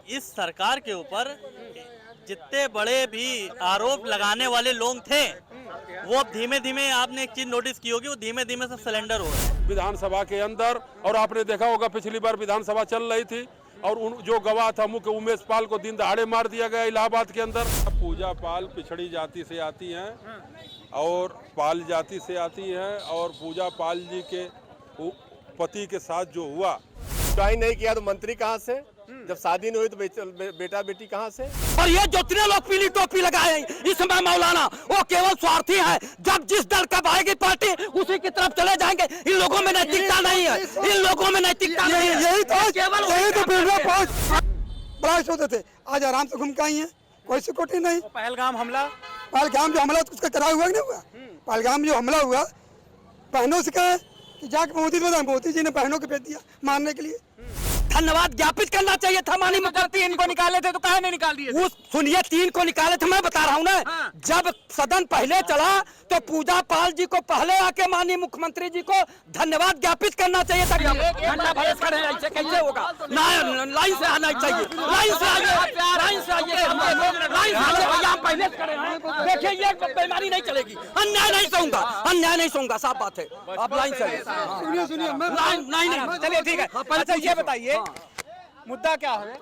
इस सरकार के ऊपर जितने बड़े भी आरोप लगाने वाले लोग थे वो अब धीमे धीमे आपने एक चीज नोटिस की होगी, वो धीमे धीमे से सिलेंडर हो रहे हैं विधानसभा के अंदर। और आपने देखा होगा पिछली बार विधानसभा चल रही थी और उन जो गवाह था मुख्य उमेश पाल को दिन दहाड़े मार दिया गया इलाहाबाद के अंदर। पूजा पाल पिछड़ी जाति से आती हैं और पाल जाति से आती हैं और पूजा पाल जी के पति के साथ जो हुआ ज्वाइन नहीं किया तो मंत्री कहाँ से, जब शादी नहीं हुई तो बेटा बेटी कहाँ से। और ये जितने लोग पीली टोपी लगाए इस समय मौलाना वो केवल स्वार्थी है। जब जिस दल का आएगी पार्टी उसी की तरफ चले जाएंगे। इन लोगों में नैतिकता नहीं है, इन लोगों में नैतिकता नहीं है। यही तो बर्दाश्त होते थे, आज आराम से घूम के आई है, कोई सिक्योरिटी नहीं। पहलगाम हमला जो हमला उसका कराया हुआ नहीं हुआ। पहलगाम जो हमला हुआ बहनों से कहे कि जाके मोदी जी ने बहनों को भेज दिया मारने के लिए। धन्यवाद ज्ञापित करना चाहिए था। माननीय मुख्यमंत्री इनको निकाले थे तो काहे नहीं निकाल दिए? वो सुनिए 3 को निकाले थे, मैं बता रहा हूँ ना। हाँ। जब सदन पहले चला तो पूजा पाल जी को पहले आके माननीय मुख्यमंत्री जी को धन्यवाद ज्ञापित करना चाहिए था। घंटा भर खड़े हैं, ऐसे कैसे होगा? लाइन से आना चाहिए, लाइन से आइए, लाइन से आइए, लाइन से आइए भैया, हम पहले खड़े हैं। देखिए ये बीमारी नहीं चलेगी, अन्याय नहीं सहूंगा, अन्याय नहीं सहूंगा, साफ बात है। आप लाइन से सुनिए नहीं, चलिए ठीक है। अच्छा ये बताइए मुद्दा क्या है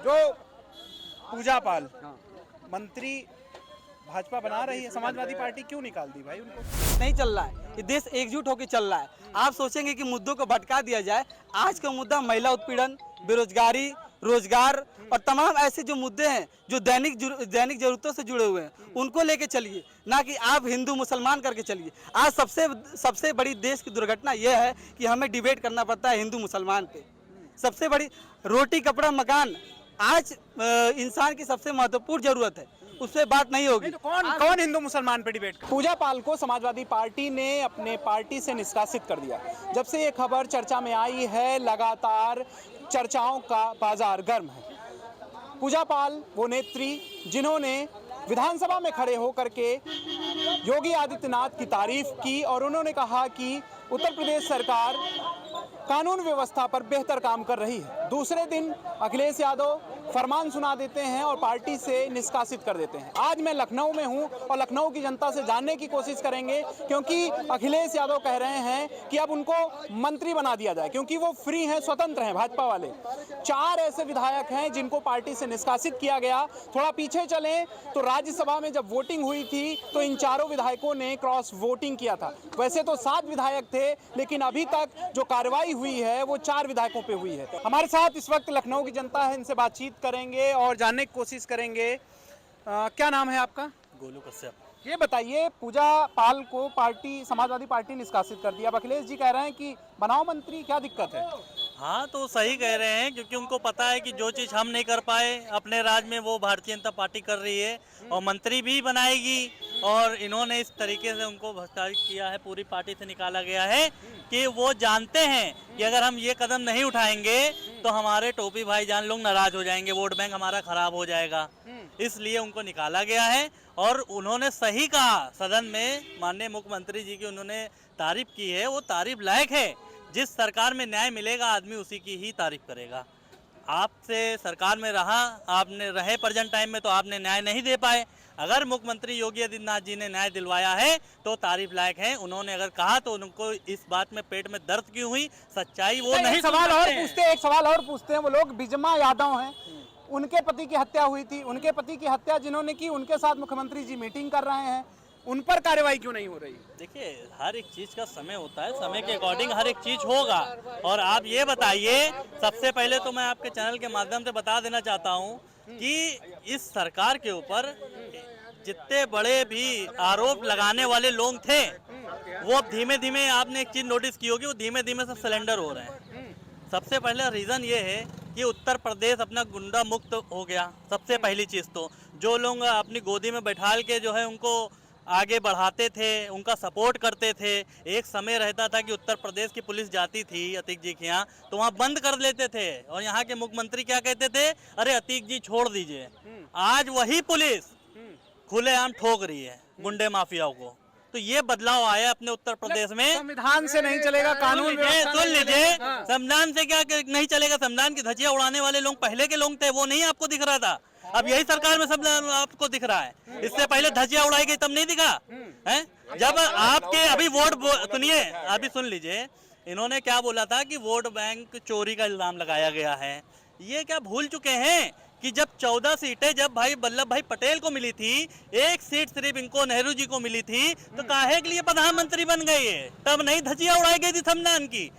जो पूजा पाल मंत्री भाजपा बना रही है, समाजवादी पार्टी क्यों निकाल दी भाई उनको? नहीं चल रहा है, ये देश एकजुट होकर चल रहा है। आप सोचेंगे कि मुद्दों को भटका दिया जाए। आज का मुद्दा महिला उत्पीड़न, बेरोजगारी, रोजगार और तमाम ऐसे जो मुद्दे हैं जो दैनिक जरूरतों से जुड़े हुए हैं उनको लेके चलिए, ना कि आप हिंदू मुसलमान करके चलिए। आज सबसे बड़ी देश की दुर्घटना यह है कि हमें डिबेट करना पड़ता है हिंदू मुसलमान पे। सबसे बड़ी रोटी कपड़ा मकान आज इंसान की सबसे महत्वपूर्ण जरूरत है, उससे बात नहीं होगी। तो कौन हिंदू मुसलमान पे डिबेट? पूजा पाल को समाजवादी पार्टी ने अपने पार्टी से निष्कासित कर दिया। जब से ये खबर चर्चा में आई है लगातार चर्चाओं का बाजार गर्म है। पूजा पाल वो नेत्री जिन्होंने विधानसभा में खड़े होकर के योगी आदित्यनाथ की तारीफ की और उन्होंने कहा कि उत्तर प्रदेश सरकार कानून व्यवस्था पर बेहतर काम कर रही है। दूसरे दिन अखिलेश यादव फरमान सुना देते हैं और पार्टी से निष्कासित कर देते हैं। आज मैं लखनऊ में हूं और लखनऊ की जनता से जानने की कोशिश करेंगे क्योंकि अखिलेश यादव कह रहे हैं कि अब उनको मंत्री बना दिया जाए क्योंकि वो फ्री हैं, स्वतंत्र हैं। भाजपा वाले 4 ऐसे विधायक हैं जिनको पार्टी से निष्कासित किया गया। थोड़ा पीछे चलें तो राज्यसभा में जब वोटिंग हुई थी तो इन 4 विधायकों ने क्रॉस वोटिंग किया था। वैसे तो 7 विधायक थे लेकिन अभी तक जो कार्रवाई हुई है वो 4 विधायकों पे हुई है। हमारे साथ इस वक्त लखनऊ की जनता है, इनसे बातचीत करेंगे और जानने की कोशिश करेंगे। क्या नाम है आपका? गोलू कश्यप। ये बताइए पूजा पाल को समाजवादी पार्टी निष्कासित कर दिया। अब अखिलेश जी कह रहे हैं कि बनाओ मंत्री, क्या दिक्कत है? हाँ तो सही कह रहे हैं क्योंकि उनको पता है कि जो चीज़ हम नहीं कर पाए अपने राज्य में वो भारतीय जनता पार्टी कर रही है और मंत्री भी बनाएगी। और इन्होंने इस तरीके से उनको भ्रष्टाचार किया है, पूरी पार्टी से निकाला गया है कि वो जानते हैं कि अगर हम ये कदम नहीं उठाएंगे तो हमारे टोपी भाईजान लोग नाराज हो जाएंगे, वोट बैंक हमारा खराब हो जाएगा, इसलिए उनको निकाला गया है। और उन्होंने सही कहा सदन में, माननीय मुख्यमंत्री जी की उन्होंने तारीफ की है, वो तारीफ लायक है। जिस सरकार में न्याय मिलेगा आदमी उसी की ही तारीफ करेगा। आपसे सरकार में आपने रहे प्रेजेंट टाइम में तो आपने न्याय नहीं दे पाए। अगर मुख्यमंत्री योगी आदित्यनाथ जी ने न्याय दिलवाया है तो तारीफ लायक है। उन्होंने अगर कहा तो उनको इस बात में पेट में दर्द क्यों हुई, सच्चाई वो नहीं। एक सवाल और पूछते हैं वो लोग। बिजमा यादव हैं, उनके पति की हत्या हुई थी, उनके पति की हत्या जिन्होंने की उनके साथ मुख्यमंत्री जी मीटिंग कर रहे हैं, उन पर कार्रवाई क्यों नहीं हो रही? देखिए हर एक चीज का समय होता है, समय के अकॉर्डिंग हर एक चीज होगा। और आप ये बताइए, सबसे पहले तो मैं आपके चैनल के माध्यम से बता देना चाहता हूँ कि इस सरकार के ऊपर जितने बड़े भी आरोप लगाने वाले लोग थे वो अब धीमे धीमे आपने एक चीज नोटिस की होगी, वो धीमे धीमे से सिलेंडर हो रहे हैं। सबसे पहले रीजन ये है कि उत्तर प्रदेश अपना गुंडा मुक्त हो गया। सबसे पहली चीज तो जो लोग अपनी गोदी में बैठाल के जो है उनको आगे बढ़ाते थे, उनका सपोर्ट करते थे। एक समय रहता था कि उत्तर प्रदेश की पुलिस जाती थी अतीक जी के यहाँ तो वहाँ बंद कर लेते थे और यहाँ के मुख्यमंत्री क्या कहते थे, अरे अतीक जी छोड़ दीजिए। आज वही पुलिस खुलेआम ठोक रही है गुंडे माफियाओं को। तो तो ये बदलाव आया अपने उत्तर प्रदेश में। संविधान से नहीं चलेगा, कानून व्यवस्था सुन नहीं लीजिए, चलेगा। संविधान से क्या नहीं चलेगा? संविधान की धज्जियां उड़ाने वाले लोग पहले के लोग थे, वो नहीं आपको दिख रहा था। अब यही सरकार में सब आपको दिख रहा है। इससे पहले धज्जियां उड़ाई गई तब नहीं दिखा है? जब आपके अभी सुनिए, अभी सुन लीजिए, इन्होंने क्या बोला था कि वोट बैंक चोरी का इल्जाम लगाया गया है। ये क्या भूल चुके हैं कि जब 14 सीटें जब भाई वल्लभ भाई पटेल को मिली थी, एक सीट सिर्फ इनको नेहरू जी को मिली थी, तो काहे के लिए प्रधानमंत्री बन गए ये? तब नहीं धज्जियां उड़ाई गई थी संविधान की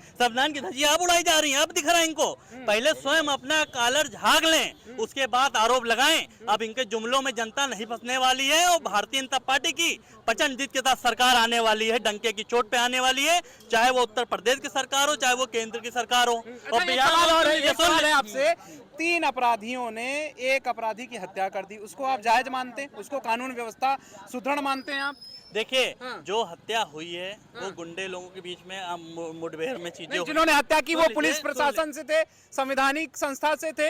धज्जियां अब उड़ाई जा रही हैं। अब दिख रहा है इनको। पहले स्वयं अपना कॉलर झाग लें, उसके बाद आरोप लगाएं। अब इनके जुमलों में जनता नहीं फंसने वाली है और भारतीय जनता पार्टी की प्रचंड जीत के साथ सरकार आने वाली है, डंके की चोट पे आने वाली है, चाहे वो उत्तर प्रदेश की सरकार हो, चाहे वो केंद्र की सरकार हो। और सवाल है आपसे, 3 अपराधियों ने एक अपराधी की हत्या कर दी, उसको आप जायज मानते हैं? उसको कानून व्यवस्था सुदृढ़ मानते हैं आप? देखिए, जो हत्या हुई है वो गुंडे लोगों के बीच में मुठभेड़ में चीजें जिन्होंने हत्या की वो पुलिस प्रशासन से थे, संवैधानिक संस्था से थे।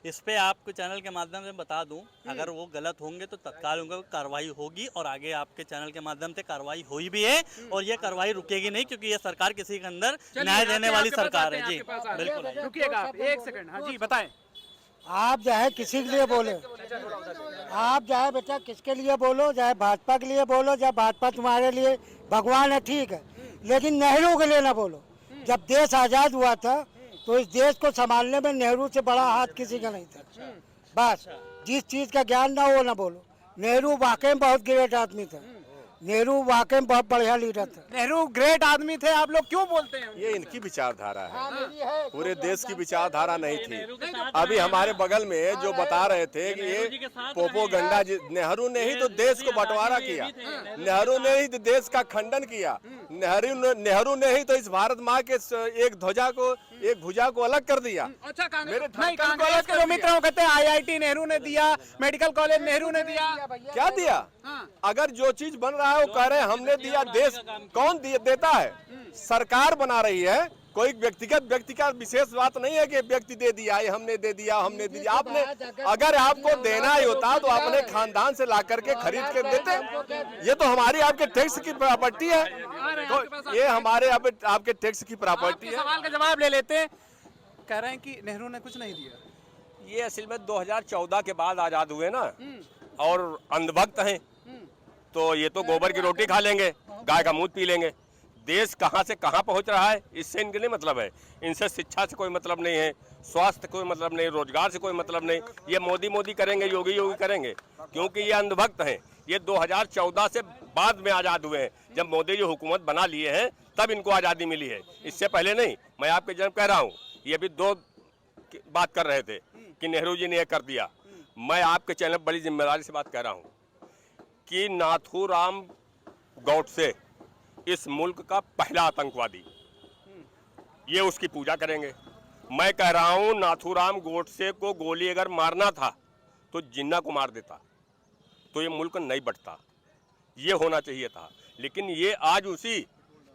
इस पे आपको चैनल के माध्यम से बता दूं, अगर वो गलत होंगे तो तत्काल उनका कार्रवाई होगी और आगे आपके चैनल के माध्यम से कार्रवाई हुई भी है और ये कार्रवाई रुकेगी नहीं, क्योंकि ये सरकार किसी के अंदर न्याय देने वाली सरकार है। जी बिल्कुल, रुकिएगा आप 1 सेकंड। हाँ जी बताएं। आप चाहे किसी के लिए बोले, आप चाहे बेटा किसके लिए बोलो, चाहे भाजपा के लिए बोलो, चाहे भाजपा तुम्हारे लिए भगवान है, ठीक है, लेकिन नेहरू के लिए ना बोलो। जब देश आजाद हुआ था तो इस देश को संभालने में नेहरू से बड़ा हाथ किसी का नहीं था। बस जिस चीज का ज्ञान ना वो ना बोलो। नेहरू वाकई में बहुत ग्रेट आदमी था, नेहरू वाकई में बहुत बढ़िया लीडर था। नेहरू ग्रेट आदमी थे, आप लोग क्यों बोलते हैं? ये इनकी विचारधारा है, पूरे देश की विचारधारा नहीं थी। अभी हमारे बगल में जो बता रहे थे कि ये पोपोगंडा, नेहरू ने ही तो देश को बंटवारा किया, नेहरू ने ही तो देश का खंडन किया, नेहरू ने ही तो इस भारत माँ के एक ध्वजा को, एक भुजा को अलग कर दिया। अच्छा, कांग्रेस के जो मित्र कहते हैं IIT नेहरू ने दिया, मेडिकल कॉलेज नेहरू ने दिया। क्या दिया? अगर जो चीज बन रहा है वो कह रहे हैं हमने दिया, देश कौन देता है? सरकार बना रही है। कोई व्यक्ति का विशेष बात नहीं है कि व्यक्ति दे दिया, ये हमने दे दिया, हमने दे दिया। आपने अगर आपको देना ही होता तो अपने खानदान से ला करके खरीद के देते। ये तो हमारी आपके टैक्स की प्रॉपर्टी है, तो ये हमारे आपके टैक्स की प्रॉपर्टी है। सवाल का जवाब ले लेते हैं। कह रहे हैं कि नेहरू ने कुछ नहीं दिया। ये असल में 2014 के बाद आजाद हुए ना, और अंधभक्त हैं, तो ये तो गोबर की रोटी खा लेंगे, गाय का दूध पी लेंगे। देश कहाँ से कहाँ पहुँच रहा है इससे इनके नहीं मतलब है। इनसे शिक्षा से कोई मतलब नहीं है, स्वास्थ्य कोई मतलब नहीं, रोजगार से कोई मतलब नहीं। ये मोदी करेंगे, योगी करेंगे, क्योंकि ये अंधभक्त हैं। ये 2014 से बाद में आज़ाद हुए हैं, जब मोदी जी हुकूमत बना लिए हैं तब इनको आज़ादी मिली है, इससे पहले नहीं। मैं आपके जन्म कह रहा हूँ, ये भी 2 बात कर रहे थे कि नेहरू जी ने यह कर दिया। मैं आपके चैनल बड़ी जिम्मेदारी से बात कह रहा हूँ कि नाथूराम गौडसे इस मुल्क का पहला आतंकवादी, ये उसकी पूजा करेंगे। मैं कह रहा हूँ नाथूराम गौडसे को गोली अगर मारना था तो जिन्ना को मार देता तो ये मुल्क नहीं बंटता। ये होना चाहिए था, लेकिन ये आज उसी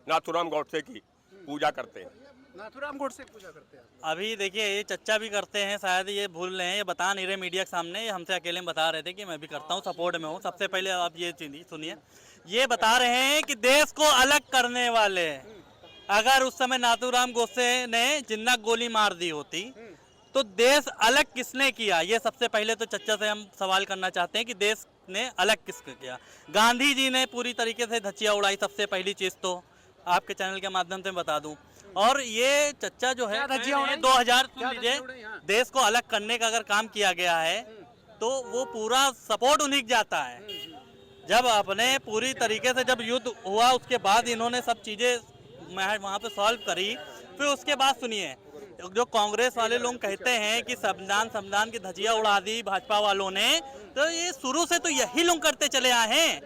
नाथूराम गौडसे की पूजा करते हैं। नाथूराम गौडसे की पूजा करते हैं। अभी देखिए, ये चर्चा भी करते हैं, शायद ये भूल रहे हैं, ये बता नहीं रहे मीडिया के सामने। ये हमसे अकेले में बता रहे थे कि मैं भी करता हूँ, सपोर्ट में हूँ। सबसे पहले आप ये सुनिए, ये बता रहे हैं कि देश को अलग करने वाले, अगर उस समय नाथूराम गौडसे ने जिन्ना गोली मार दी होती तो देश अलग किसने किया? ये सबसे पहले तो चर्चा से हम सवाल करना चाहते हैं कि देश ने अलग किसने किया। गांधी जी ने पूरी तरीके से धज्जियां उड़ाई, सबसे पहली चीज तो आपके चैनल के माध्यम से बता दूं। और ये चर्चा जो है 2000 देश को अलग करने का अगर काम किया गया है तो वो पूरा सपोर्ट उन्हीं जाता है। जब अपने पूरी तरीके से जब युद्ध हुआ उसके बाद इन्होंने सब चीजें वहाँ पे सॉल्व करी। फिर उसके बाद सुनिए, जो कांग्रेस वाले लोग कहते हैं कि संविधान की धज्जियां उड़ा दी भाजपा वालों ने, तो ये शुरू से तो यही लोग करते चले आए हैं।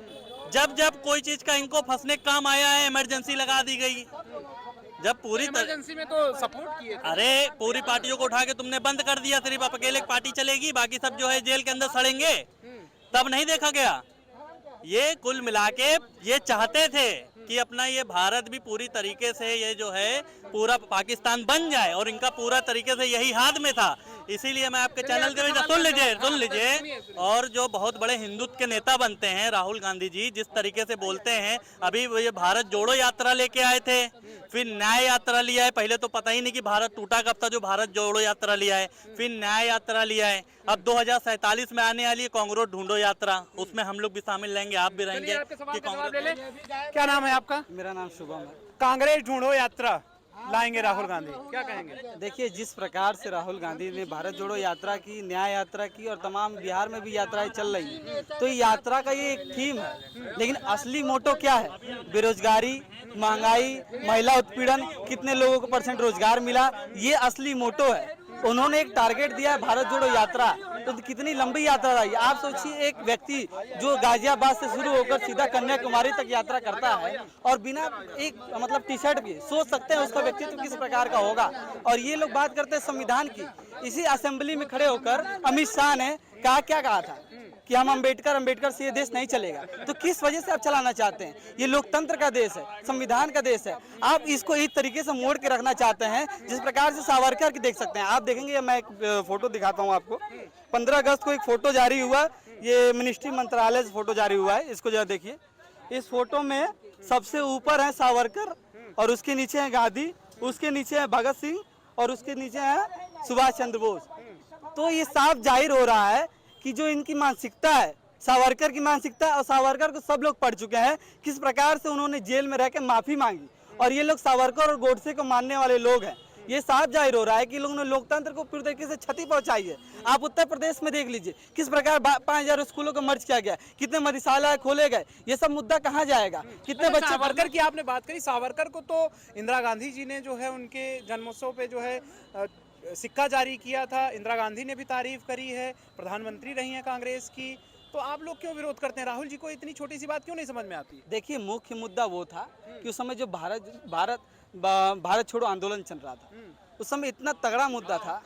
जब जब कोई चीज का इनको फंसने काम आया है, इमरजेंसी लगा दी गई। जब पूरी इमरजेंसी में तो सपोर्ट किए, अरे पूरी पार्टियों को उठा के तुमने बंद कर दिया, सिर्फ अकेले पार्टी चलेगी, बाकी सब जो है जेल के अंदर सड़ेंगे, तब नहीं देखा गया। ये कुल मिला के ये चाहते थे कि अपना ये भारत भी पूरी तरीके से ये जो है पूरा पाकिस्तान बन जाए, और इनका पूरा तरीके से यही हाथ में था इसीलिए मैं आपके चैनल के सुन लीजिए। और जो बहुत बड़े हिंदुत्व के नेता बनते हैं राहुल गांधी जी, जिस तरीके से बोलते हैं, अभी ये भारत जोड़ो यात्रा लेके आए थे, फिर न्याय यात्रा लिया है। पहले तो पता ही नहीं कि भारत टूटा कब था जो भारत जोड़ो यात्रा लिया है, फिर न्याय यात्रा लिया है। अब 2047 में आने वाली है कांग्रेस ढूंढो यात्रा, उसमें हम लोग भी शामिल रहेंगे, आप भी रहेंगे कि कांग्रेस। क्या नाम है आपका? मेरा नाम शुभम है। कांग्रेस ढूंढो यात्रा लाएंगे राहुल गांधी, क्या कहेंगे? देखिए, जिस प्रकार से राहुल गांधी ने भारत जोड़ो यात्रा की, न्याय यात्रा की और तमाम बिहार में भी यात्राएं चल रही हैं, तो ये यात्रा का ये एक थीम है, लेकिन असली मोटो क्या है? बेरोजगारी, महंगाई, महिला उत्पीड़न, कितने लोगों को % रोजगार मिला, ये असली मोटो है। उन्होंने एक टारगेट दिया है भारत जोड़ो यात्रा, तो कितनी लंबी यात्रा रही। आप सोचिए, एक व्यक्ति जो गाजियाबाद से शुरू होकर सीधा कन्याकुमारी तक यात्रा करता है और बिना एक मतलब टी शर्ट के, सोच सकते हैं उसका व्यक्तित्व किस प्रकार का होगा। और ये लोग बात करते हैं संविधान की, इसी असेंबली में खड़े होकर अमित शाह ने क्या कहा था कि हम अंबेडकर से ये देश नहीं चलेगा। तो किस वजह से आप चलाना चाहते हैं? ये लोकतंत्र का देश है, संविधान का देश है, आप इसको एक तरीके से मोड़ के रखना चाहते हैं जिस प्रकार से सावरकर की देख सकते हैं। आप देखेंगे, मैं एक फोटो दिखाता हूँ आपको। 15 अगस्त को एक फोटो जारी हुआ, ये मिनिस्ट्री मंत्रालय से फोटो जारी हुआ है, इसको जरा देखिए। इस फोटो में सबसे ऊपर है सावरकर और उसके नीचे है गांधी, उसके नीचे है भगत सिंह और उसके नीचे है सुभाष चंद्र बोस। तो ये साफ जाहिर हो रहा है कि जो इनकी मानसिकता है, सावरकर की मानसिकता, और सावरकर को सब लोग पढ़ चुके हैं, किस प्रकार से उन्होंने जेल में रहकर माफी मांगी, और ये लोग सावरकर और गोडसे को मानने वाले लोग हैं। ये साफ जाहिर हो रहा है कि लोगों ने लोकतंत्र को पूरी तरीके से क्षति पहुंचाई है। आप उत्तर प्रदेश में देख लीजिए किस प्रकार 5000 स्कूलों को मर्ज किया गया, कितने मदिशाला खोले गए, ये सब मुद्दा कहाँ जाएगा? कितने बच्चे? सावरकर की आपने बात करी, सावरकर को तो इंदिरा गांधी जी ने जो है उनके जन्मोत्सव पे जो है सिक्का जारी किया था, इंदिरा गांधी ने भी तारीफ करी है, प्रधानमंत्री रही हैं कांग्रेस की, तो आप लोग क्यों विरोध करते हैं? राहुल जी को इतनी छोटी सी बात क्यों नहीं समझ में आती? देखिए, मुख्य मुद्दा वो था कि उस समय जो भारत छोड़ो आंदोलन चल रहा था, उस समय इतना तगड़ा मुद्दा था,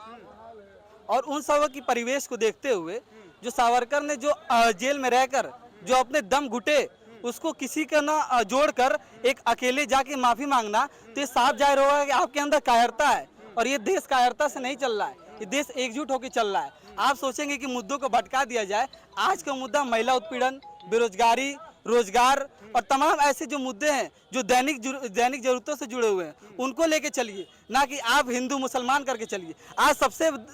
और उन सब की परिवेश को देखते हुए जो सावरकर ने जो जेल में रहकर जो अपने दम घुटे, उसको किसी का ना जोड़कर एक अकेले जाके माफी मांगना, तो ये साफ जाहिर होगा कि आपके अंदर कायरता है, और ये देश कायरता से नहीं चल रहा है, ये देश एकजुट होकर चल रहा है। आप सोचेंगे कि मुद्दों को भटका दिया जाए, आज का मुद्दा महिला उत्पीड़न, बेरोजगारी, रोजगार और तमाम ऐसे जो मुद्दे हैं जो दैनिक जरूरतों से जुड़े हुए हैं, उनको लेके चलिए, ना कि आप हिंदू मुसलमान करके चलिए। आज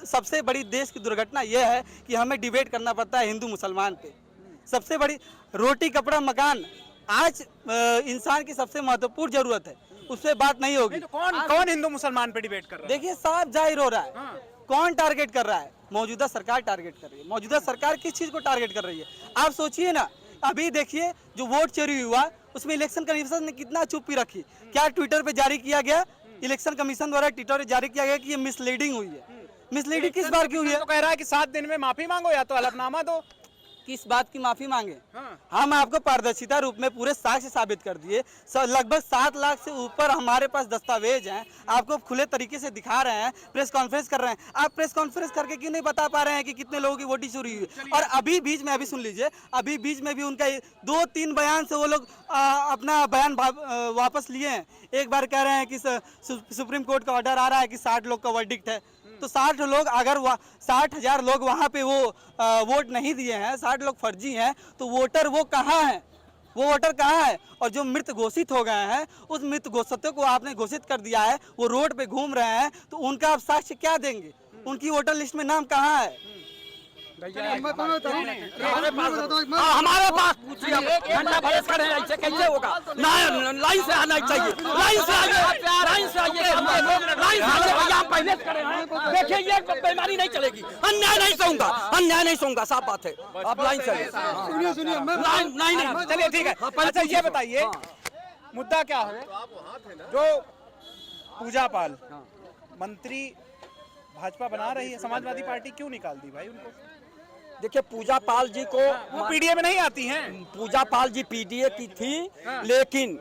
सबसे बड़ी देश की दुर्घटना यह है कि हमें डिबेट करना पड़ता है हिंदू मुसलमान पे। सबसे बड़ी रोटी कपड़ा मकान आज इंसान की सबसे महत्वपूर्ण जरूरत है, उससे बात नहीं होगी। तो कौन हिंदू मुसलमान पे डिबेट कर रहा है? देखिए, साफ जाहिर हो रहा है। कौन टारगेट कर रहा है? मौजूदा सरकार टारगेट कर रही है। मौजूदा सरकार किस चीज को टारगेट कर रही है? आप सोचिए ना, अभी देखिए जो वोट चोरी हुआ उसमें इलेक्शन कमीशन ने कितना चुप्पी रखी। क्या ट्विटर पे जारी किया गया, इलेक्शन कमीशन द्वारा ट्विटर पे जारी किया गया कि ये मिसलीडिंग हुई है। मिसलीडिंग किस बार की हुई है? तो कह रहा है कि 7 दिन में माफी मांगो या तो हलफनामा दो। किस बात की माफी मांगे? हम आपको पारदर्शिता रूप में पूरे साक्ष्य साबित कर दिए। लगभग 7 लाख से ऊपर हमारे पास दस्तावेज हैं, आपको खुले तरीके से दिखा रहे हैं, प्रेस कॉन्फ्रेंस कर रहे हैं। आप प्रेस कॉन्फ्रेंस करके क्यों नहीं बता पा रहे हैं कि कितने लोगों की वोटिंग चोरी हुई? और अभी बीच में, अभी सुन लीजिए, अभी बीच में भी उनका 2-3 बयान से वो लोग अपना बयान वापस लिए हैं। एक बार कह रहे हैं कि सुप्रीम कोर्ट का ऑर्डर आ रहा है कि 60 लोग का वर्डिक्ट है, तो 60 लोग, अगर 60,000 लोग वहाँ पे वो वोट नहीं दिए हैं, 60 लोग फर्जी हैं, तो वोटर वो कहाँ हैं? वो वोटर कहाँ है? और जो मृत घोषित हो गए हैं, उस मृत घोषितों को आपने घोषित कर दिया है, वो रोड पे घूम रहे हैं, तो उनका आप साक्ष्य क्या देंगे? उनकी वोटर लिस्ट में नाम कहाँ है? हमारे पास पूछिए, घंटा भरेस खड़े हैं, ऐसे कैसे होगा? लाइन से आना चाहिए, लाइन से आइए, लाइन से आइए, लाइन से आइए भैया, हम पहले खड़े हैं। देखिए, ये बेईमानी नहीं चलेगी, अन्याय नहीं सहूंगा, अन्याय नहीं सहूंगा, साफ बात है। आप लाइन से आइए। सुनिए, नहीं, चलिए ठीक है। अच्छा ये बताइए, मुद्दा क्या है? जो पूजा पाल मंत्री भाजपा बना रही है, समाजवादी पार्टी क्यों निकाल दी भाई उनको? देखिए, पूजा पाल जी को वो पीडीए में नहीं आती हैं। पूजा पाल जी पीडीए की थी, लेकिन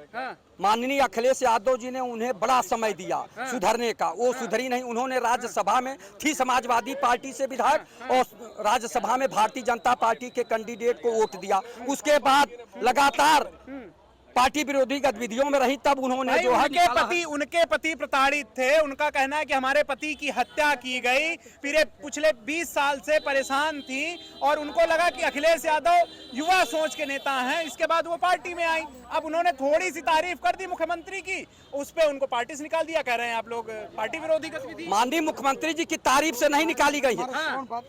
माननीय अखिलेश यादव जी ने उन्हें बड़ा समय दिया सुधरने का, वो सुधरी नहीं। उन्होंने राज्यसभा में थी समाजवादी पार्टी से विधायक, और राज्यसभा में भारतीय जनता पार्टी के कैंडिडेट को वोट दिया। उसके बाद लगातार पार्टी विरोधी गतिविधियों में रही, तब उन्होंने भाई, जो है उनके पति प्रताड़ित थे। उनका कहना है कि हमारे पति की हत्या की गई, पिछले 20 साल से परेशान थी और उनको लगा कि अखिलेश यादव युवा सोच के नेता हैं, इसके बाद वो पार्टी में आई। अब उन्होंने थोड़ी सी तारीफ कर दी मुख्यमंत्री की, उस पे उनको पार्टी से निकाल दिया। कह रहे हैं आप लोग पार्टी विरोधी गतिविधि। माननीय मुख्यमंत्री जी की तारीफ से नहीं निकाली गई है।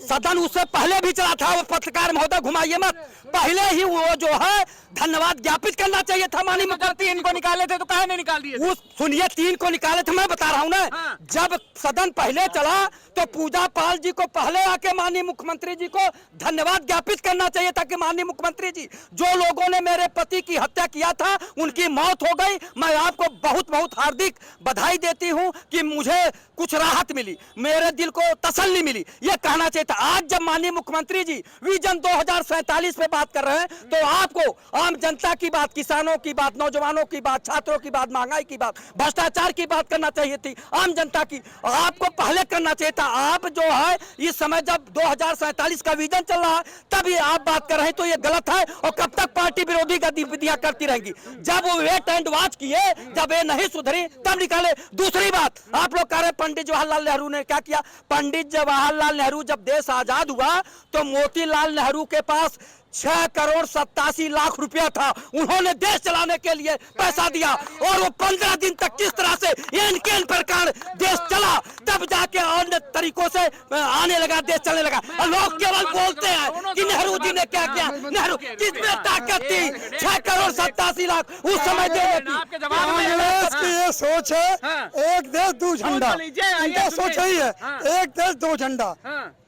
सदन उससे पहले भी चला था। वो पत्रकार महोदय घुमाइए मत, पहले ही वो जो है धन्यवाद ज्ञापित करना चाहिए था। माननीय मुख्यमंत्री इनको निकाले थे तो कहे नहीं निकाल दिए? सुनिए, 3 को निकाले थे, मैं बता रहा हूँ ना। जब सदन पहले चला तो पूजा पाल जी को पहले आके माननीय मुख्यमंत्री जी को धन्यवाद ज्ञापित करना चाहिए था कि माननीय मुख्यमंत्री जी, जो लोगों ने मेरे पति की हत्या किया था उनकी मौत हो गई। मैं आपको बहुत बहुत हार्दिक बधाई देती हूं कि मुझे कुछ राहत मिली, मेरे दिल को तसल्ली मिली, ये कहना चाहिए था। आज जब माननीय मुख्यमंत्री जी विजन 2047 पे बात कर रहे हैं तो आपको आम जनता की बात, किसानों की बात, नौजवानों की बात, छात्रों की बात, महंगाई की बात, भ्रष्टाचार की बात करना चाहिए थी। आम जनता की आपको पहले करना चाहिए था। आप जो है इस समय जब 2047 का विजन चल रहा है तब ये आप बात कर रहे हैं तो ये गलत है। और कब तक पार्टी विरोधी गतिविधियां करती रहेंगी? जब वो वेट एंड वॉच किए, जब ये नहीं सुधरी तब निकाले। दूसरी बात, आप लोग कह रहे हैं पंडित जवाहरलाल नेहरू ने क्या किया? पंडित जवाहरलाल नेहरू जब देश आजाद हुआ तो मोतीलाल नेहरू के पास 6 करोड़ 87 लाख रुपया था। उन्होंने देश चलाने के लिए पैसा दिया और वो 15 दिन तक किस तरह से इनके प्रकार देश चला, तब जाके अन्य तरीकों से आने लगा, देश चलने लगा। और लोग केवल बोलते हैं कि नेहरू जी ने क्या किया। नेहरू किसमें ताकत थी? 6 करोड़ 87 लाख उस समय देने की। कांग्रेस की ये सोच है, एक देश दो झंडा। इनका सोच यही है, एक देश दो झंडा।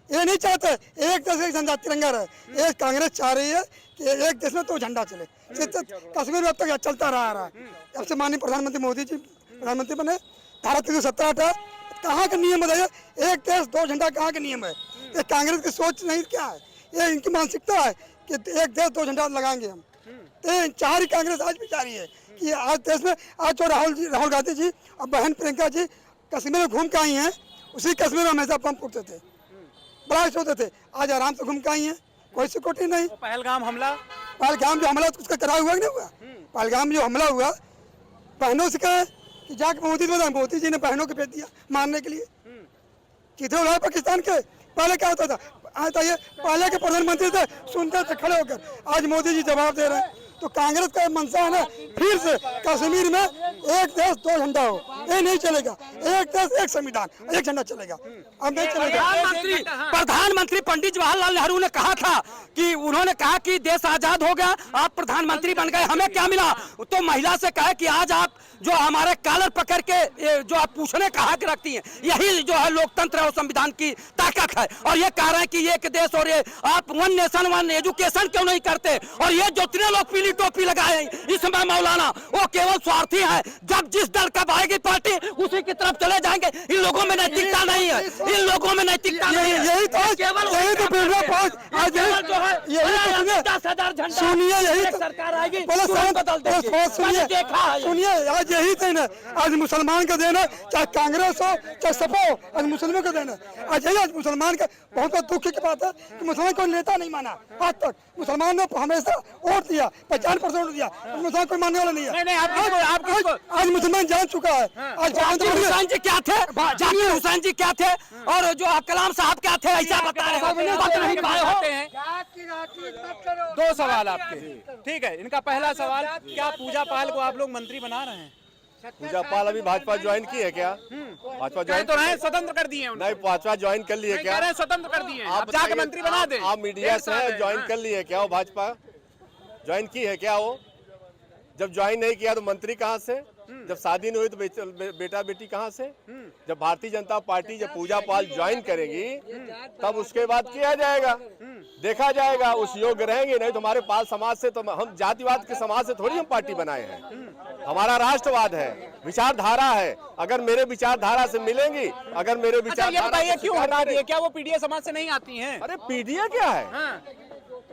ये नहीं चाहते एक देश एक झंडा तिरंगा रहे। ये कांग्रेस चाह रही है कि एक देश में दो झंडा चले। कश्मीर में अब तक चलता रहा है। अब से माननीय प्रधानमंत्री मोदी जी प्रधानमंत्री बने, धारा 317 हटा, कहाँ का नियम बताइए? एक देश दो झंडा कहाँ का नियम है? ये कांग्रेस की सोच नहीं, क्या है ये? इनकी मानसिकता है कि एक देश दो झंडा लगाएंगे हम। तो चाह रही कांग्रेस आज भी चाह रही है कि आज देश में, आज जो राहुल गांधी जी और बहन प्रियंका जी कश्मीर में घूम के आई हैं, उसी कश्मीर में हमेशा बम फूटते थे, ब्लास्ट होते थे। आज आराम से घूम के आई है, कोई सिक्योरिटी नहीं। पहलगाम हमला जो हमला उसका कराया हुआ नहीं हुआ? पहलगाम जो हमला हुआ, बहनों से कहे कि जाके मोदी जी ने बहनों को भेज दिया मारने के लिए। कितने लोग पाकिस्तान के पहले क्या होता था? आता ये पहले के प्रधानमंत्री थे, सुनते थे खड़े होकर। आज मोदी जी जवाब दे रहे हैं। तो कांग्रेस का मंशा है ना, फिर से कश्मीर में एक देश दो झंडा हो, ये नहीं चलेगा। एक देश एक संविधान, एक झंडा चलेगा, अब नहीं चलेगा। प्रधानमंत्री पंडित जवाहरलाल नेहरू ने कहा था कि उन्होंने कहा कि देश आजाद हो गया, आप प्रधानमंत्री बन गए, हमें क्या मिला? तो महिला से कहे कि आज आप जो हमारे कॉलर पकड़ के जो आप पूछने का हक रखती हैं, यही जो है लोकतंत्र और संविधान की ताकत है। और ये कह रहे हैं कि एक देश और ये आप वन नेशन वन एजुकेशन क्यों नहीं करते? और ये जो तीनों लोग पीली टोपी लगाए इस समय मौलाना, वो केवल स्वार्थी है। जब जिस दल का आएगी पार्टी उसी की तरफ चले जाएंगे। इन लोगों में नैतिकता नहीं है, इन लोगों में नैतिकता नहीं है। यही तो केवल यही तो बिगड़ा पहुंच आज जो है 10,000 झंडा सुनिए, यही तो सरकार आएगी बदल देगी। देखा है सुनिए, आज यही दिन है, आज मुसलमान का दिन है, चाहे कांग्रेस हो चाहे सपा हो, आज मुसलमानों का दिन है। आज यही आज मुसलमान का बहुत दुख की बात है कि मुसलमान कोई नेता नहीं माना आज तक। मुसलमान ने हमेशा वोट दिया, 50% दिया, मुसलमान कोई मानने वाला नहीं है। आज मुसलमान जान चुका है। आज जाकिर हुसैन जी क्या थे? जाकिर हुसैन जी क्या थे? और जो कलाम साहब क्या थे? ऐसा बता रहे हैं। 2 सवाल आपके, ठीक है। इनका पहला सवाल, क्या पूजा पाल को आप लोग मंत्री बना रहे हैं? पूजा पाल अभी भाजपा ज्वाइन की है क्या? भाजपा ज्वाइन तो रहे, स्वतंत्र कर दिए नहीं, भाजपा ज्वाइन कर लिए क्या? स्वतंत्र कर दिए, आप जाके मंत्री बना दें। आप मीडिया से ज्वाइन कर लिए क्या? वो भाजपा ज्वाइन की है क्या? वो जब ज्वाइन नहीं किया तो मंत्री कहाँ से? जब शादी नहीं हुई तो बेटा बेटी कहाँ से? जब भारतीय जनता पार्टी जब पूजा पाल ज्वाइन करेगी तब उसके बाद किया जाएगा, देखा जाएगा, उस योग्य रहेंगे। नहीं तो हमारे पाल समाज से, तो हम जातिवाद के समाज से थोड़ी हम पार्टी बनाए हैं। हमारा राष्ट्रवाद है, विचारधारा है। अगर मेरे विचारधारा से मिलेंगी, अगर मेरे विचारधारा क्यों हटा दिए? क्या वो पीडीए समाज से नहीं आती हैं? अरे पीडीए क्या है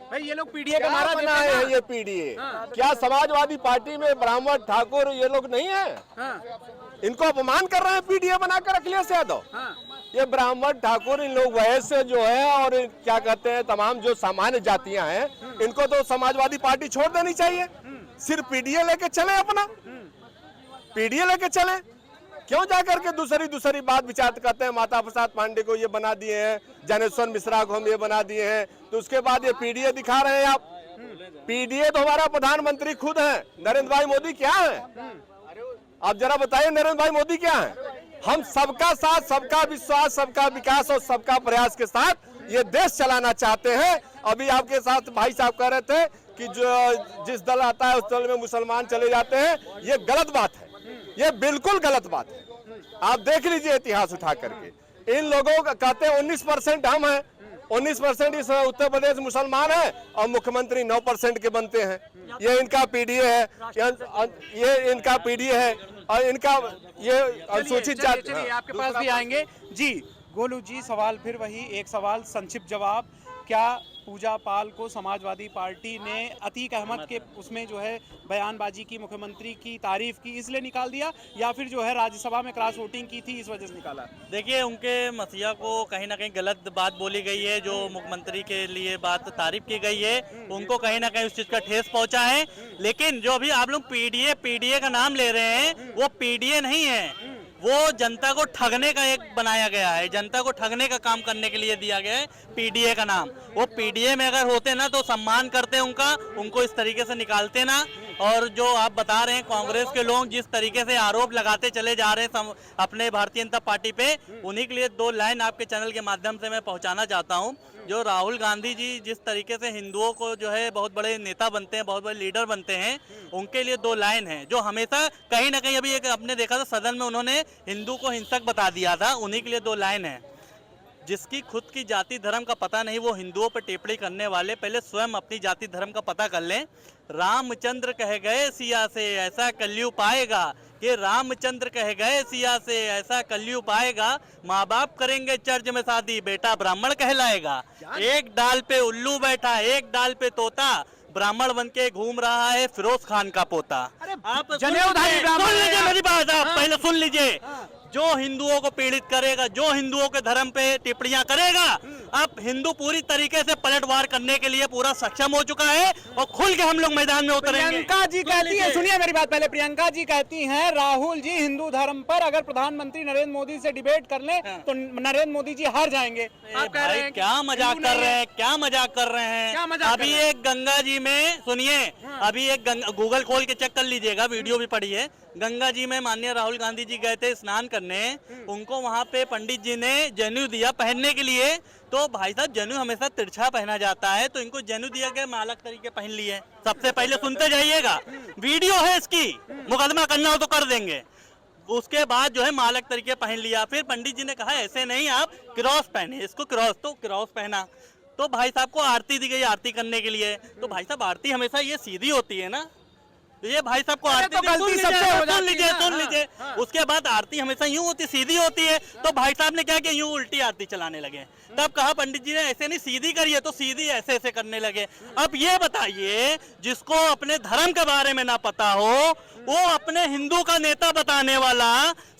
भाई? ये लोग पीडीए का नारा बनाए हैं। ये पीडीए क्या समाजवादी पार्टी में ब्राह्मण ठाकुर ये लोग नहीं है? इनको अपमान कर रहे हैं पीडीए बनाकर अखिलेश यादव। ये ब्राह्मण ठाकुर इन लोग वैसे जो है, और क्या कहते हैं, तमाम जो सामान्य जातियां हैं, इनको तो समाजवादी पार्टी छोड़ देनी चाहिए। सिर्फ पीडीए लेके चले, अपना पीडीए लेके चले, क्यों जाकर के दूसरी बात विचार करते हैं। माता प्रसाद पांडे को ये बना दिए हैं, ज्ञानेश्वर मिश्रा को हम ये बना दिए हैं, तो उसके बाद ये पीडीए दिखा रहे हैं आप। पीडीए तो हमारा प्रधानमंत्री खुद है, नरेंद्र भाई मोदी क्या है? आप जरा बताइए नरेंद्र भाई मोदी क्या है? हम सबका साथ, सबका विश्वास, सबका विकास और सबका प्रयास के साथ ये देश चलाना चाहते हैं। अभी आपके साथ भाई साहब कह रहे थे कि जो जिस दल आता है उस दल में मुसलमान चले जाते हैं, ये गलत बात है, ये बिल्कुल गलत बात है। आप देख लीजिए इतिहास उठा करके, इन लोगों का कहते हैं 19% हम हैं, 19% इस उत्तर प्रदेश मुसलमान है और मुख्यमंत्री 9% के बनते हैं। ये इनका पीडीए है, ये इनका पीडीए है और इनका ये अनुसूचित जाति। चलिए आपके पास भी आएंगे जी। गोलू जी, सवाल फिर वही एक सवाल, संक्षिप्त जवाब। क्या पूजा पाल को समाजवादी पार्टी ने अतीक अहमद के उसमें जो है बयानबाजी की, मुख्यमंत्री की तारीफ की, इसलिए निकाल दिया, या फिर जो है राज्यसभा में क्रॉस वोटिंग की थी इस वजह से निकाला? देखिए, उनके मसीहा को कहीं ना कहीं गलत बात बोली गई है, जो मुख्यमंत्री के लिए बात तारीफ की गई है, उनको कहीं ना कहीं उस चीज का ठेस पहुंचा है। लेकिन जो अभी आप लोग पीडीए का नाम ले रहे हैं, वो पीडीए नहीं है, वो जनता को ठगने का एक बनाया गया है, जनता को ठगने का काम करने के लिए दिया गया है पीडीए का नाम। वो पीडीए में अगर होते ना तो सम्मान करते उनका, उनको इस तरीके से निकालते ना। और जो आप बता रहे हैं कांग्रेस के लोग जिस तरीके से आरोप लगाते चले जा रहे हैं अपने भारतीय जनता पार्टी पे, उन्हीं के लिए 2 लाइन आपके चैनल के माध्यम से मैं पहुंचाना चाहता हूं। जो राहुल गांधी जी जिस तरीके से हिंदुओं को जो है बहुत बड़े नेता बनते हैं, बहुत बड़े लीडर बनते हैं, उनके लिए 2 लाइन है जो हमेशा कहीं ना कहीं, अभी एक आपने देखा था सदन में उन्होंने हिंदू को हिंसक बता दिया था, उन्हीं के लिए 2 लाइन है। जिसकी खुद की जाति धर्म का पता नहीं, वो हिंदुओं पर टिप्पणी करने वाले पहले स्वयं अपनी जाति धर्म का पता कर लें। रामचंद्र कह गए सिया से ऐसा कलयुग पाएगा, कि रामचंद्र कह गए सिया से ऐसा कलयुग पाएगा, माँ बाप करेंगे चर्च में शादी, बेटा ब्राह्मण कहलाएगा। एक डाल पे उल्लू बैठा, एक डाल पे तोता, ब्राह्मण बन के घूम रहा है फिरोज खान का पोता। आप सुन लीजिए मेरी बात, आप पहले सुन लीजिए। जो हिंदुओं को पीड़ित करेगा, जो हिंदुओं के धर्म पे टिप्पणियां करेगा, अब हिंदू पूरी तरीके से पलटवार करने के लिए पूरा सक्षम हो चुका है और खुल के हम लोग मैदान में उतरेंगे। प्रियंका जी कहती है, सुनिए मेरी बात पहले, प्रियंका जी कहती हैं राहुल जी हिंदू धर्म पर अगर प्रधानमंत्री नरेंद्र मोदी से डिबेट कर लें तो नरेंद्र मोदी जी हार जाएंगे। आप कह रहे हैं क्या मजाक कर रहे हैं, क्या मजाक कर रहे हैं? अभी एक गंगा जी में, सुनिए, अभी एक गूगल खोल के चेक कर लीजिएगा, वीडियो भी पड़ी है। गंगा जी में माननीय राहुल गांधी जी गए थे स्नान करने, उनको वहाँ पे पंडित जी ने जनेऊ दिया पहनने के लिए। तो भाई साहब, जनेऊ हमेशा तिरछा पहना जाता है, तो इनको जनेऊ दिया गया, मालक तरीके पहन लिए। सबसे पहले सुनते जाइएगा, वीडियो है इसकी, मुकदमा करना हो तो कर देंगे। उसके बाद जो है मालक तरीके पहन लिया, फिर पंडित जी ने कहा ऐसे नहीं, आप क्रॉस पहने, इसको क्रॉस, तो क्रॉस पहना। तो भाई साहब को आरती दी गई आरती करने के लिए। तो भाई साहब, आरती हमेशा ये सीधी होती है ना, ये भाई साहब को आरती सुन लीजिए। उसके बाद आरती हमेशा यूं होती, सीधी होती है। तो भाई साहब ने क्या किया, यूं उल्टी आरती चलाने लगे। तब कहा पंडित जी ने ऐसे नहीं, सीधी करिए, तो सीधी ऐसे ऐसे करने लगे। अब ये बताइए, जिसको अपने धर्म के बारे में ना पता हो, वो अपने हिंदू का नेता बताने वाला,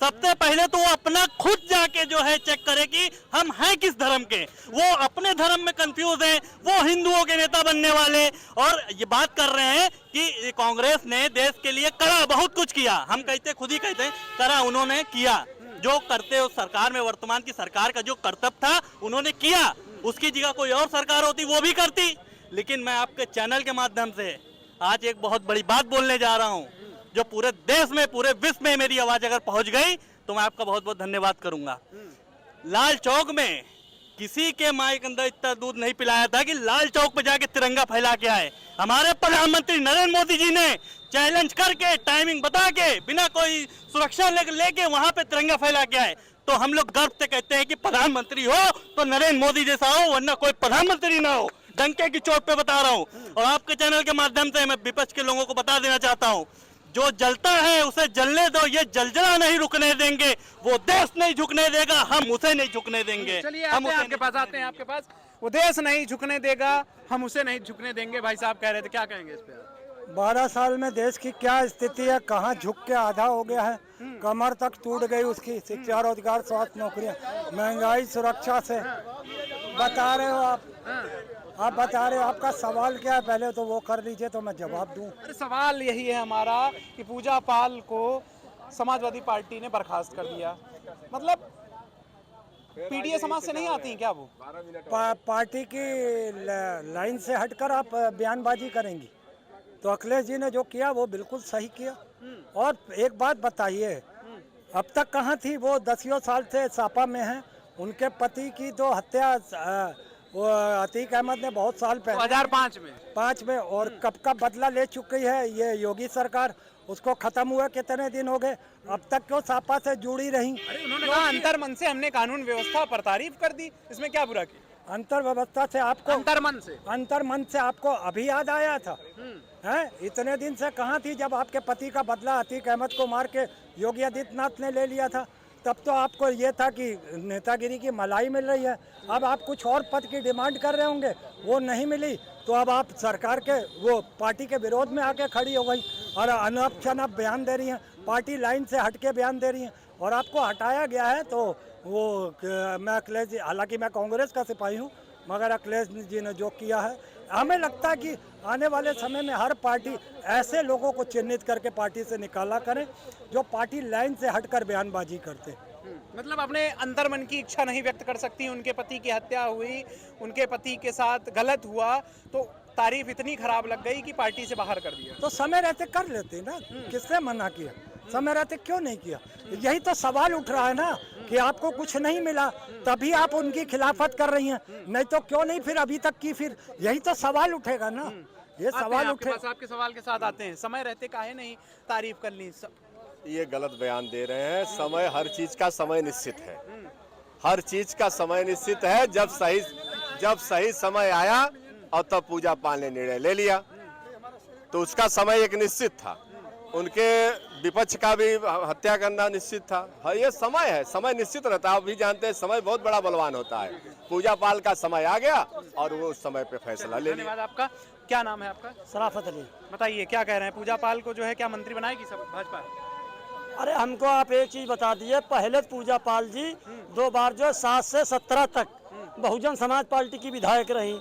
सबसे पहले तो वो अपना खुद जाके जो है चेक करे कि हम हैं किस धर्म के। वो अपने धर्म में कंफ्यूज है, वो हिंदुओं के नेता बनने वाले। और ये बात कर रहे हैं कि कांग्रेस ने देश के लिए करा, बहुत कुछ किया। हम कहते, खुद ही कहते, करा उन्होंने किया। जो करते उस सरकार में, वर्तमान की सरकार का जो कर्तव्य था उन्होंने किया। उसकी जगह कोई और सरकार होती वो भी करती। लेकिन मैं आपके चैनल के माध्यम से आज एक बहुत बड़ी बात बोलने जा रहा हूं, जो पूरे देश में, पूरे विश्व में मेरी आवाज अगर पहुंच गई तो मैं आपका बहुत बहुत धन्यवाद करूंगा। लाल चौक में किसी के माई के अंदर इतना दूध नहीं पिलाया था कि लाल चौक पे जाके तिरंगा फैला के आए। हमारे प्रधानमंत्री नरेंद्र मोदी जी ने चैलेंज करके, टाइमिंग बता के, बिना कोई सुरक्षा लेके वहां पे तिरंगा फैला के आए। तो हम लोग गर्व से कहते हैं कि प्रधानमंत्री हो तो नरेंद्र मोदी जैसा हो, वरना कोई प्रधानमंत्री ना हो। डंके की चोट पे बता रहा हूँ। और आपके चैनल के माध्यम से मैं विपक्ष के लोगों को बता देना चाहता हूँ, जो जलता है उसे जलने दो, ये जलजला नहीं रुकने देंगे। वो देश नहीं झुकने देगा, हम उसे नहीं झुकने देंगे। चलिए आपके पास आते हैं, आपके पास। वो देश नहीं झुकने देगा, हम उसे नहीं झुकने देंगे, भाई साहब कह रहे थे, क्या कहेंगे इस पे? 12 साल में देश की क्या स्थिति है, कहाँ झुक के आधा हो गया है, कमर तक टूट गई उसकी। शिक्षा, रोजगार, स्वास्थ्य, नौकरियां, महंगाई, सुरक्षा से बता रहे हो आप बता रहे हो, आपका सवाल क्या है पहले तो वो कर लीजिए तो मैं जवाब दूं। अरे सवाल यही है हमारा कि पूजा पाल को समाजवादी पार्टी ने बर्खास्त कर दिया, मतलब पीडीए समाज से नहीं आती हैं क्या वो? पार्टी की लाइन से हटकर आप बयानबाजी करेंगी तो अखिलेश जी ने जो किया वो बिल्कुल सही किया। और एक बात बताइए, अब तक कहाँ थी वो? 10 साल से सापा में हैं। उनके पति की तो हत्या वो अतीक अहमद ने बहुत साल पहले 2005 में और कब का बदला ले चुकी है ये योगी सरकार। उसको खत्म हुआ कितने दिन हो गए, अब तक क्यों सापा से जुड़ी रही? अरे उन्होंने कहा अंतर्मन से हमने कानून व्यवस्था पर तारीफ कर दी, इसमें क्या बुरा किया? अंतर व्यवस्था से आपको अंतर्मन से आपको अभी याद आया था? हैं? इतने दिन से कहाँ थी जब आपके पति का बदला अतीक अहमद को मार के योगी आदित्यनाथ ने ले लिया था? तब तो आपको ये था कि नेतागिरी की मलाई मिल रही है। अब आप कुछ और पद की डिमांड कर रहे होंगे, वो नहीं मिली तो अब आप सरकार के वो पार्टी के विरोध में आके खड़ी हो गई और अनप शनप बयान दे रही हैं, पार्टी लाइन से हट के बयान दे रही हैं। और आपको हटाया गया है तो वो मैं अखिलेश जी, हालांकि मैं कांग्रेस का सिपाही हूँ, मगर अखिलेश जी ने जो किया है, हमें लगता है कि आने वाले समय में हर पार्टी ऐसे लोगों को चिन्हित करके पार्टी से निकाला करें जो पार्टी लाइन से हटकर बयानबाजी करते हैं। मतलब अपने अंतर्मन की इच्छा नहीं व्यक्त कर सकती। उनके पति की हत्या हुई, उनके पति के साथ गलत हुआ तो तारीफ इतनी खराब लग गई कि पार्टी से बाहर कर दिया। तो समय रहते कर लेते ना, किसने मना किया? समय रहते क्यों नहीं किया? यही तो सवाल उठ रहा है ना कि आपको कुछ नहीं मिला तभी आप उनकी खिलाफत कर रही हैं, नहीं तो क्यों नहीं फिर अभी तक की? फिर यही तो सवाल उठेगा ना, ये सवाल उठे। आपके सवाल के साथ आते हैं, समय रहते काहे नहीं तारीफ कर ली? ये गलत बयान दे रहे हैं। समय, हर चीज का समय निश्चित है, हर चीज का समय निश्चित है। जब सही समय आया और तब पूजा पाल ने निर्णय ले लिया तो उसका समय एक निश्चित था। उनके विपक्ष का भी हत्या करना निश्चित था। हाँ, ये समय है, समय निश्चित रहता है। आप भी जानते हैं समय बहुत बड़ा बलवान होता है। पूजा पाल का समय आ गया और वो उस समय पे फैसला ले लिया। धन्यवाद। आपका क्या नाम है? आपका? सराफत अली। बताइए क्या कह रहे हैं, पूजा पाल को जो है क्या मंत्री बनाएगी सब भाजपा? अरे हमको आप एक चीज बता दिए, पहले पूजा पाल जी 2 बार जो 7 से 17 तक बहुजन समाज पार्टी की विधायक रही,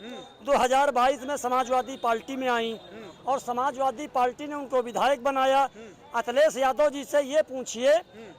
2022 में समाजवादी पार्टी में आई और समाजवादी पार्टी ने उनको विधायक बनाया। अखिलेश यादव जी से ये पूछिए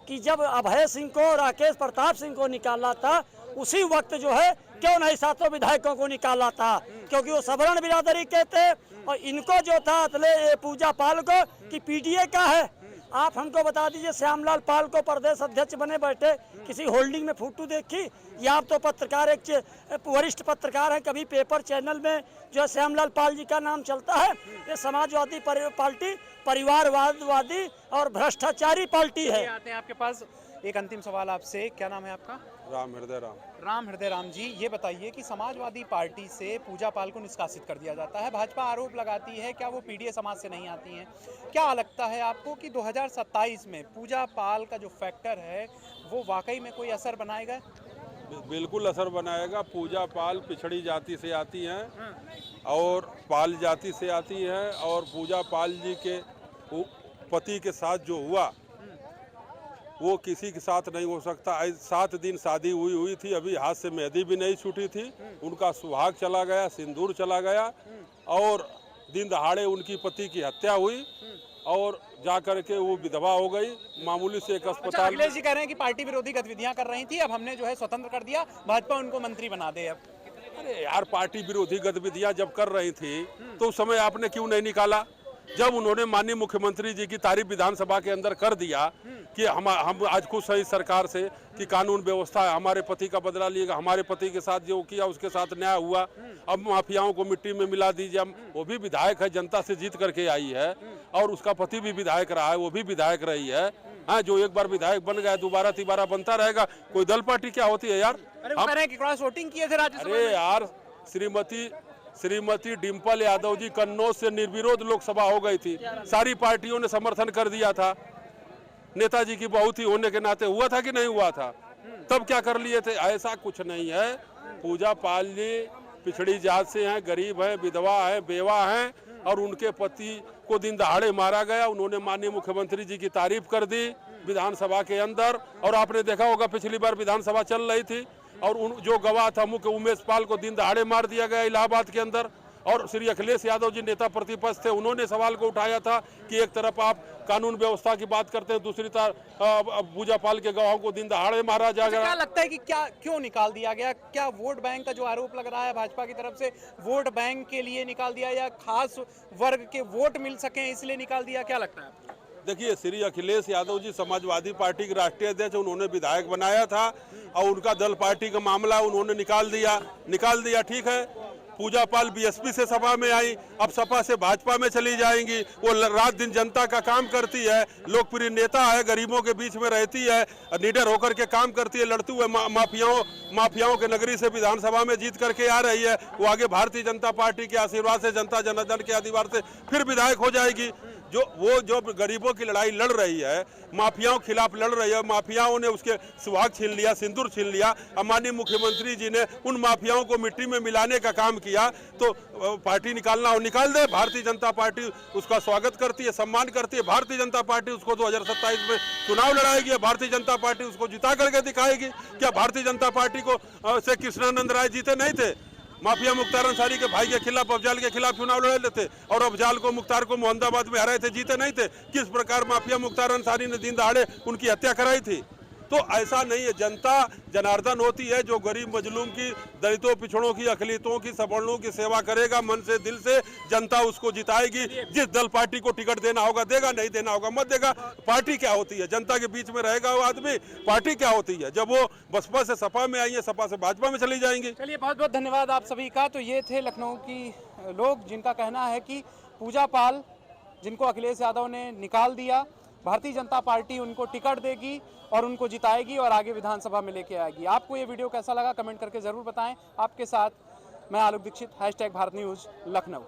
कि जब अभय सिंह को, राकेश प्रताप सिंह को निकाला था उसी वक्त जो है क्यों नहीं 7 विधायकों को निकाला था? क्योंकि वो सवर्ण बिरादरी के थे। और इनको जो था अखिलेश पूजा पाल को कि पीडीए का है। आप हमको बता दीजिए, श्यामलाल पाल को प्रदेश अध्यक्ष बने बैठे, किसी होल्डिंग में फोटो देखी? या आप तो पत्रकार, एक वरिष्ठ पत्रकार हैं, कभी पेपर चैनल में जो है श्यामलाल पाल जी का नाम चलता है? ये समाजवादी पार्टी परिवारवादी और भ्रष्टाचारी पार्टी है। आते हैं आपके पास, एक अंतिम सवाल आपसे, क्या नाम है आपका? राम हृदय राम। राम हृदय राम जी, ये बताइए कि समाजवादी पार्टी से पूजा पाल को निष्कासित कर दिया जाता है, भाजपा आरोप लगाती है क्या वो पीडीए समाज से नहीं आती हैं? क्या लगता है आपको कि 2027 में पूजा पाल का जो फैक्टर है वो वाकई में कोई असर बनाएगा? बिल्कुल असर बनाएगा। पूजा पाल पिछड़ी जाति से आती हैं और पाल जाति से आती हैं और पूजा पाल जी के पति के साथ जो हुआ वो किसी के साथ नहीं हो सकता। 7 दिन शादी हुई थी, अभी हाथ से मेहंदी भी नहीं छूटी थी, उनका सुहाग चला गया, सिंदूर चला गया और दिन दहाड़े उनकी पति की हत्या हुई और जा करके वो विधवा हो गई। मामूली से एक अस्पताल। अखिलेश जी कह रहे हैं कि पार्टी विरोधी गतिविधियां कर रही थी, अब हमने जो है स्वतंत्र कर दिया, भाजपा उनको मंत्री बना दे। अब अरे यार, पार्टी विरोधी गतिविधियां जब कर रही थी तो उस समय आपने क्यों नहीं निकाला? जब उन्होंने माननीय मुख्यमंत्री जी की तारीफ विधानसभा के अंदर कर दिया कि हम आज खुश हैं इस सरकार से कि कानून व्यवस्था है, हमारे पति का बदला लिएगा, हमारे पति के साथ जो किया उसके साथ न्याय हुआ, अब माफियाओं को मिट्टी में मिला दीजिए। वो भी विधायक है, जनता से जीत करके आई है और उसका पति भी विधायक रहा है, वो भी विधायक रही है। हाँ, जो एक बार विधायक बन गया दोबारा तिबारा बनता रहेगा। कोई दल पार्टी क्या होती है यार? वोटिंग किए थे राज्यसभा में। अरे यार, श्रीमती डिम्पल यादव जी कन्नौज से निर्विरोध लोकसभा हो गई थी, सारी पार्टियों ने समर्थन कर दिया था। नेताजी की बहू थी होने के नाते हुआ था कि नहीं हुआ था? तब क्या कर लिए थे? ऐसा कुछ नहीं है। पूजा पाल जी पिछड़ी जात से हैं, गरीब हैं, विधवा हैं, बेवा हैं और उनके पति को दिन दहाड़े मारा गया। उन्होंने माननीय मुख्यमंत्री जी की तारीफ कर दी विधानसभा के अंदर और आपने देखा होगा पिछली बार विधानसभा चल रही थी, और उन जो गवाह था मुख्य उमेश पाल को दिन दहाड़े मार दिया गया इलाहाबाद के अंदर। और श्री अखिलेश यादव जी नेता प्रतिपक्ष थे, उन्होंने सवाल को उठाया था कि एक तरफ आप कानून व्यवस्था की बात करते हैं, दूसरी तरफ पूजा पाल के गवाहों को दिन दहाड़े मारा जा क्या गया। लगता है कि क्यों निकाल दिया गया? क्या वोट बैंक का जो आरोप लग रहा है भाजपा की तरफ से, वोट बैंक के लिए निकाल दिया या खास वर्ग के वोट मिल सके इसलिए निकाल दिया, क्या लगता है? देखिए, श्री अखिलेश यादव जी समाजवादी पार्टी के राष्ट्रीय अध्यक्ष, उन्होंने विधायक बनाया था और उनका दल पार्टी का मामला उन्होंने निकाल दिया, ठीक है। पूजा पाल बीएसपी से सपा में आई, अब सपा से भाजपा में चली जाएंगी। वो रात दिन जनता का काम करती है, लोकप्रिय नेता है, गरीबों के बीच में रहती है, निडर होकर के काम करती है, लड़ते हुए माफियाओं के नगरी से विधानसभा में जीत करके आ रही है। वो आगे भारतीय जनता पार्टी के आशीर्वाद से, जनता जनार्दन के आशीर्वाद से फिर विधायक हो जाएगी। जो गरीबों की लड़ाई लड़ रही है, माफियाओं के खिलाफ लड़ रही है, माफियाओं ने उसके सुहाग छीन लिया, सिंदूर छीन लिया। अब माननीय मुख्यमंत्री जी ने उन माफियाओं को मिट्टी में मिलाने का काम किया, तो पार्टी निकालना हो निकाल दे। भारतीय जनता पार्टी उसका स्वागत करती है, सम्मान करती है। भारतीय जनता पार्टी उसको 2027 में चुनाव लड़ाएगी, भारतीय जनता पार्टी उसको जिता करके दिखाएगी। क्या भारतीय जनता पार्टी को से कृष्णानंद राय जीते नहीं थे? माफिया मुख्तार अंसारी के भाई के खिलाफ, अफजाल के खिलाफ चुनाव लड़े लेते और अफजाल को, मुख्तार को मोहम्मदाबाद में हराए थे, जीते नहीं थे। किस प्रकार माफिया मुख्तार अंसारी ने दिन दहाड़े उनकी हत्या कराई थी। तो ऐसा नहीं है, जनता जनार्दन होती है। जो गरीब मजलूम की, दलितों पिछड़ों की, अखिलितों की, सवर्णों की सेवा करेगा मन से दिल से, जनता उसको जिताएगी। जिस दल पार्टी को टिकट देना होगा देगा, नहीं देना होगा मत देगा। पार्टी क्या होती है? जनता के बीच में रहेगा वो आदमी। पार्टी क्या होती है? जब वो बसपा से सपा में आई है, सपा से भाजपा में चली जाएंगी। चलिए, बहुत बहुत धन्यवाद आप सभी का। तो ये थे लखनऊ की लोग जिनका कहना है कि पूजा पाल, जिनको अखिलेश यादव ने निकाल दिया, भारतीय जनता पार्टी उनको टिकट देगी और उनको जिताएगी और आगे विधानसभा में लेके आएगी। आपको ये वीडियो कैसा लगा कमेंट करके जरूर बताएं। आपके साथ मैं आलोक दीक्षित, #भारत न्यूज़ लखनऊ।